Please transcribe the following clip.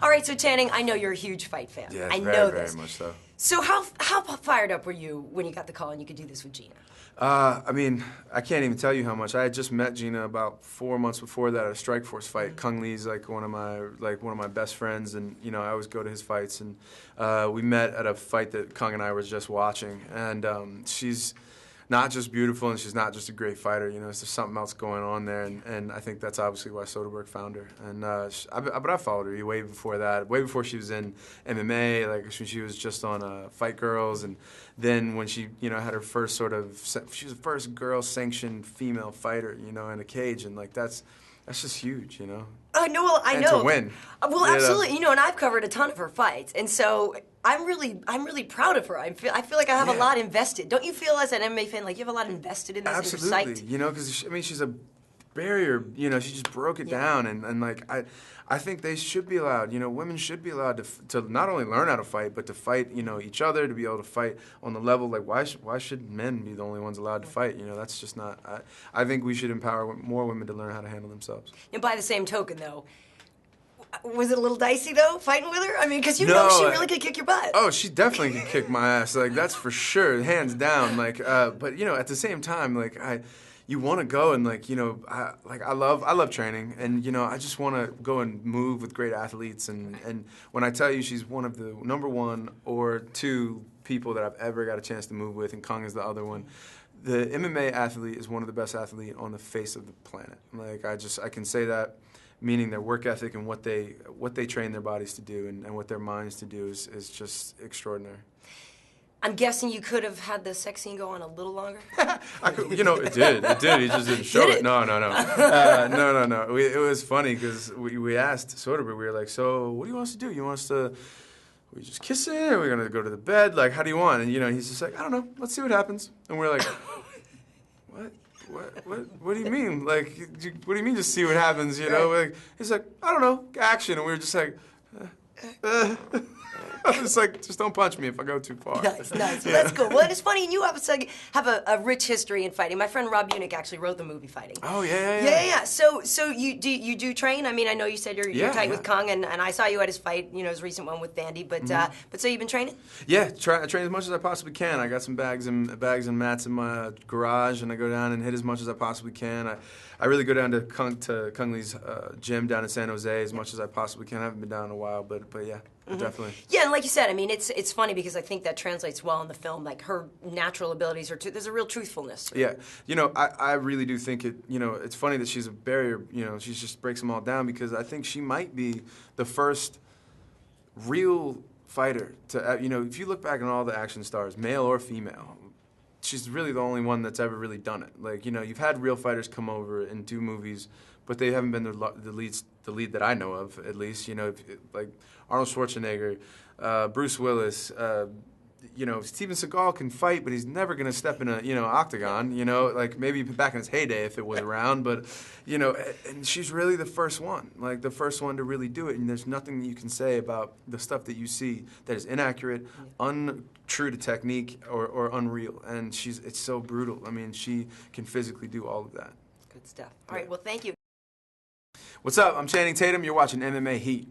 All right, so Channing, I know you're a huge fight fan. Yeah, I know very this. much so. So how fired up were you when you got the call and you could do this with Gina? I mean, I can't even tell you how much. I had just met Gina about 4 months before that at a Strikeforce fight. Kung Lee's like one of my best friends, and you know I always go to his fights. And we met at a fight that Kung and I were just watching. And she's not just beautiful, and she's not just a great fighter. You know, there's something else going on there, and I think that's obviously why Soderbergh found her. And but I followed her way before that, way before she was in MMA. Like she was just on Fight Girls, and then when she had her first she was the first girl-sanctioned female fighter, in a cage, and like that's just huge, I know. Well, I and know. to win. Well, absolutely. And I've covered a ton of her fights, and so I'm really proud of her. I feel like I have a lot invested. Don't you feel as an MMA fan like you have a lot invested in this? Absolutely. And you're psyched? Because she's a barrier. She just broke it down, and like I think they should be allowed. Women should be allowed to not only learn how to fight, but to fight. Each other, to be able to fight on the level. Like why should men be the only ones allowed to fight? That's just not. I think we should empower more women to learn how to handle themselves. And by the same token, though, was it a little dicey though fighting with her? I mean, because know she really could kick your butt. Oh, she definitely can kick my ass. Like that's for sure, hands down. Like, but at the same time, like you want to go and I love training, and I just want to go and move with great athletes, and when I tell you she's one of the number 1 or 2 people that I've ever got a chance to move with, and Kung is the other one. The MMA athlete is one of the best athletes on the face of the planet. Like I can say that, meaning their work ethic and what they train their bodies to do and what their minds to do is just extraordinary. I'm guessing you could have had the sex scene go on a little longer. It did. He just didn't show it. No. No. It was funny because we asked Soderbergh. We were like, "So, what do you want us to do? You want us to? We just kiss it? Or we're gonna go to the bed? Like, how do you want?" And he's just like, "I don't know. Let's see what happens." And we're like, What do you mean? Like, what do you mean just see what happens, Like, he's like, "I don't know, action." And we were just like, It's like, just don't punch me if I go too far. Nice. Well, that's cool. Well, it's funny, and you obviously have a rich history in fighting. My friend Rob Unick actually wrote the movie Fighting. Oh, yeah. So you do train? I mean, I know you said you're tight with Kung, and I saw you at his fight, his recent one with Vandy, but so you've been training? Yeah, I train as much as I possibly can. I got some bags and mats in my garage, and I go down and hit as much as I possibly can. I really go down to Kung Lee's gym down in San Jose as much as I possibly can. I haven't been down in a while, but yeah, definitely. Yeah, and like you said, I mean, it's funny because I think that translates well in the film. Like her natural abilities there's a real truthfulness to it. Yeah, I really do think it's funny that she's a barrier. She just breaks them all down because I think she might be the first real fighter to. If you look back on all the action stars, male or female, she's really the only one that's ever really done it. Like, you've had real fighters come over and do movies, but they haven't been the lead that I know of, at least. Like Arnold Schwarzenegger, Bruce Willis, Steven Seagal can fight, but he's never going to step in a, octagon, like maybe back in his heyday if it was around, but, and she's really the first one, like the first one to really do it, and there's nothing that you can say about the stuff that you see that is inaccurate, untrue to technique, or unreal, and it's so brutal. I mean, she can physically do all of that. Good stuff. All right, well, thank you. What's up? I'm Channing Tatum. You're watching MMA Heat.